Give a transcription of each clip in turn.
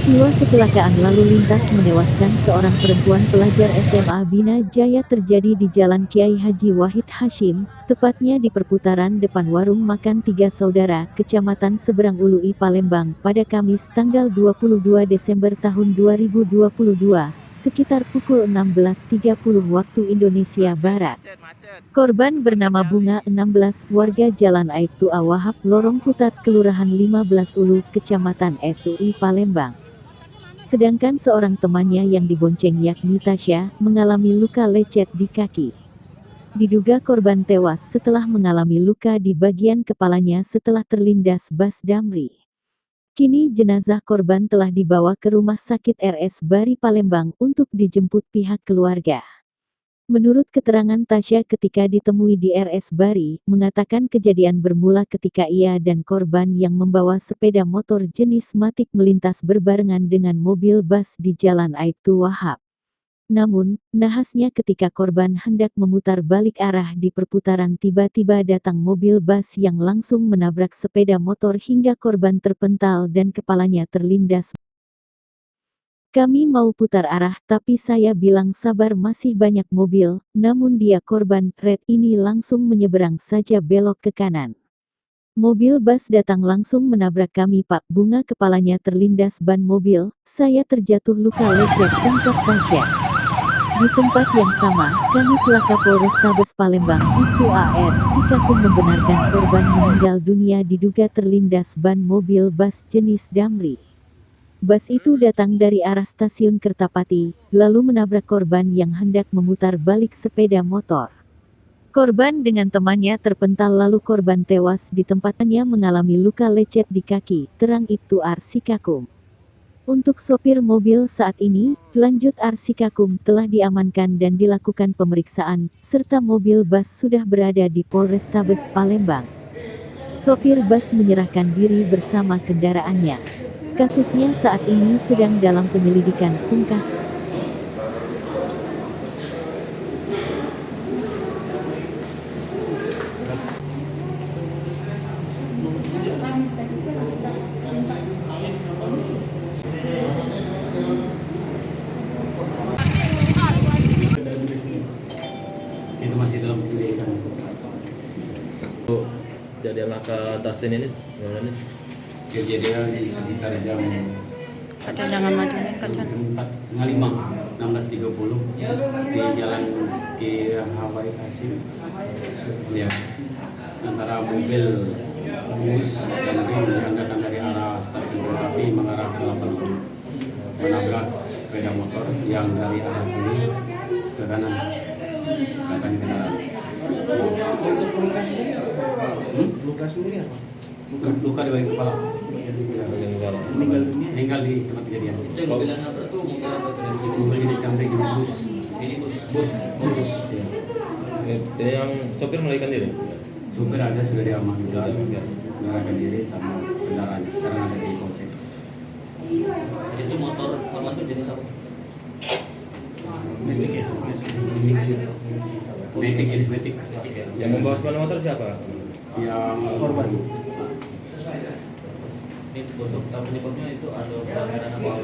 Peristiwa kecelakaan lalu lintas menewaskan seorang perempuan pelajar SMA Bina Jaya terjadi di Jalan Kiai Haji Wahid Hasyim, tepatnya di perputaran depan Warung Makan Tiga Saudara, Kecamatan Seberang Ului, Palembang, pada Kamis tanggal 22 Desember tahun 2022, sekitar pukul 16.30 waktu Indonesia Barat. Korban bernama Bunga 16, warga Jalan Aibtu Awahab, Lorong Putat, Kelurahan 15 Ulu, Kecamatan SUI, Palembang. Sedangkan seorang temannya yang dibonceng yakni Tasya, mengalami luka lecet di kaki. Diduga korban tewas setelah mengalami luka di bagian kepalanya setelah terlindas bas damri. Kini jenazah korban telah dibawa ke Rumah Sakit RS Bari Palembang untuk dijemput pihak keluarga. Menurut keterangan Tasya ketika ditemui di RS Bari, mengatakan kejadian bermula ketika ia dan korban yang membawa sepeda motor jenis Matic melintas berbarengan dengan mobil bus di Jalan Aibtu Wahab. Namun, nahasnya ketika korban hendak memutar balik arah di perputaran tiba-tiba datang mobil bus yang langsung menabrak sepeda motor hingga korban terpental dan kepalanya terlindas. Kami mau putar arah tapi saya bilang sabar masih banyak mobil, namun dia korban red ini langsung menyeberang saja belok ke kanan. Mobil bus datang langsung menabrak kami Pak. Bunga kepalanya terlindas ban mobil, saya terjatuh luka lecet, ungkap Tasya. Di tempat yang sama, Kanit Laka Polrestabes Palembang, Ibtu AR Sikakum membenarkan korban meninggal dunia diduga terlindas ban mobil bus jenis damri. Bus itu datang dari arah stasiun Kertapati, lalu menabrak korban yang hendak memutar balik sepeda motor. Korban dengan temannya terpental lalu korban tewas di tempatnya mengalami luka lecet di kaki, terang Ibtu Arsikakum. Untuk sopir mobil saat ini, lanjut Arsikakum telah diamankan dan dilakukan pemeriksaan, serta mobil bus sudah berada di Polrestabes Palembang. Sopir bus menyerahkan diri bersama kendaraannya. Kasusnya saat ini sedang dalam penyelidikan, pungkas. Itu masih dalam penyelidikan. Kejadian laka Tasin ini gimana nih? Kejadian di sekitar jam Kaca jangan maju nih, kaca. 4:30, 16.30 di Jalan Ki Hawaii Hasyim. Ya, antara mobil bus dan yang datang dari arah stasiun kereta api mengarah ke Lapangan menabrak sepeda motor yang dari arah kiri ke kanan datang kendaraan. Luka sendiri apa? Luka di bagian kepala. Meninggal di tempat kejadian. Mobil jenis damri di bus. Ini bus. Ya. Ini yang sopir melarikan diri? Supir ada sudah diamankan, melarikan diri sama kendaraannya. Sekarang ada di polsek. Itu motor korban itu jenis apa? Matic ya. Matic. Yang membawa sepeda motor siapa? Yang korban. Ini untuk tahu penyebabnya itu ada pelanggaran apa?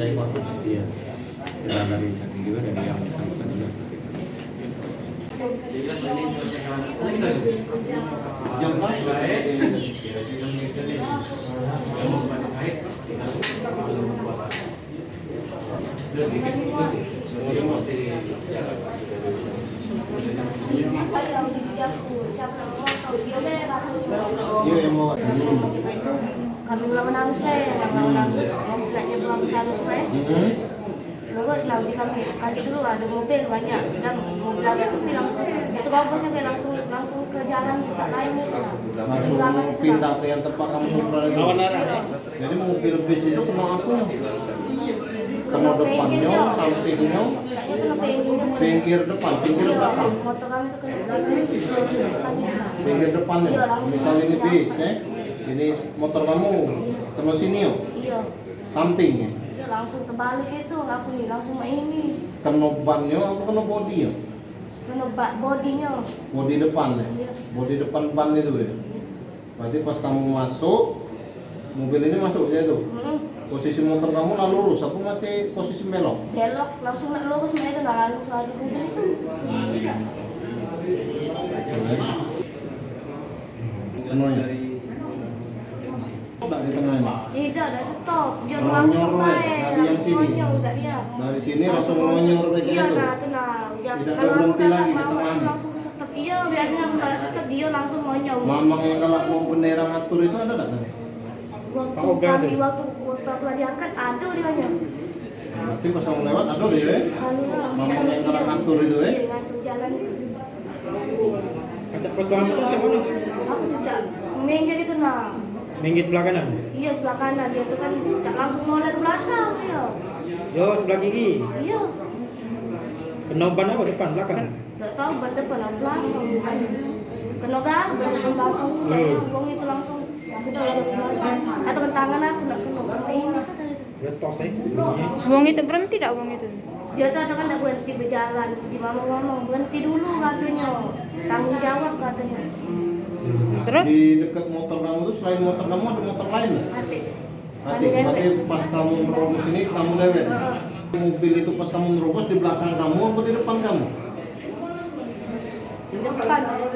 Dari korban. Iya. Dari saksi juga dari yang bersangkutan juga. Kami ulang menangis deh, menangis, mau pulang ke sana tuh lalu langsung kami kaji dulu ada mobil banyak, sedang mobil agak sepi langsung itu kau sampai langsung ke jalan lain itu lah. Langsung pindah ke yang tempat kamu tumpulan itu. Jadi mobil bis itu kena apa? Kena depannya, sampingnya, pinggir depan, pinggir belakang. Motor kami itu kena pinggir. Pinggir depannya. Misal ini bis, ini motor kamu kena sini yo. Iya. Sampingnya. Iya langsung terbalik itu aku nih langsung ini. Kena bannya apa kena body ya? Kena bodinya. Body depan ya. Iya. Body depan ban itu ya. Berarti pas kamu masuk Mobil ini masuknya itu. Hmm. Posisi motor kamu lalu lurus, aku masih posisi belok. Belok langsung nak lurus mana itu, nak lalu soal mobil itu. Semuanya. Enggak di tengah ini. Tidak, dah stop. Dia Lonyor, langsung weh, naik. dari yang sini. Lonyor, tak dia. Dari sini langsung lonyor begitu. Iya, nah, itu nah. Ya, Tidak kalau aku berhenti galak lagi di mama tengah. itu langsung stop. Iya, biasanya aku kalau stop dia langsung lonyor. Mamang yang kalau mau bendera ngatur itu ada enggak tadi? Waktu kami waktu aku lagi angkat ada dia nya. Berarti pas kamu lewat ada deh ya? Lalu lah. Mamang yang kalau ngatur itu ya? Iya, ngatur jalan itu. Kaca pos lama itu macam mana? Aku tuh cak minggir itu nah. Minggir sebelah kanan. Iya sebelah kanan dia tuh kan cak langsung noleh ke belakang dia. Yo sebelah kiri. Iya. Kena ban apa depan belakang? Nggak tahu ban depan atau belakang bukan. Kena gal ban depan belakang tuh cak buang itu langsung sudah aja ke belakang. Atau ke tangan aku nggak kena ini kata dia. Dia tos Buang itu berhenti tak buang itu? Dia tuh kan udah berhenti berjalan. Puji mama berhenti dulu katanya. Tanggung jawab katanya. Terus? Di dekat motor kamu tuh selain motor kamu ada motor lain nggak? Mati. Berarti pas kamu merobos ini kamu dewek. Mobil itu pas kamu merobos di belakang kamu apa di depan kamu? Di depan saya.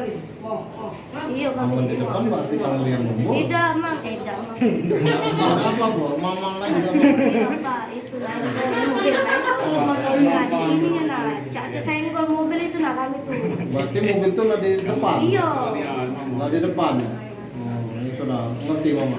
Iya Kamu kami di semua. depan berarti kamu yang membawa. Tidak mang, tidak mang. Ada apa bu? Mamang lagi apa? Iya pak, itu lah yang saya mobil lah itu mobil lah di sini nah. Cak saya kalau mobil itu nah kami tuh. Berarti mobil itu lah di depan. Iya. Lah di depan. Oh, ini sudah ngerti mama.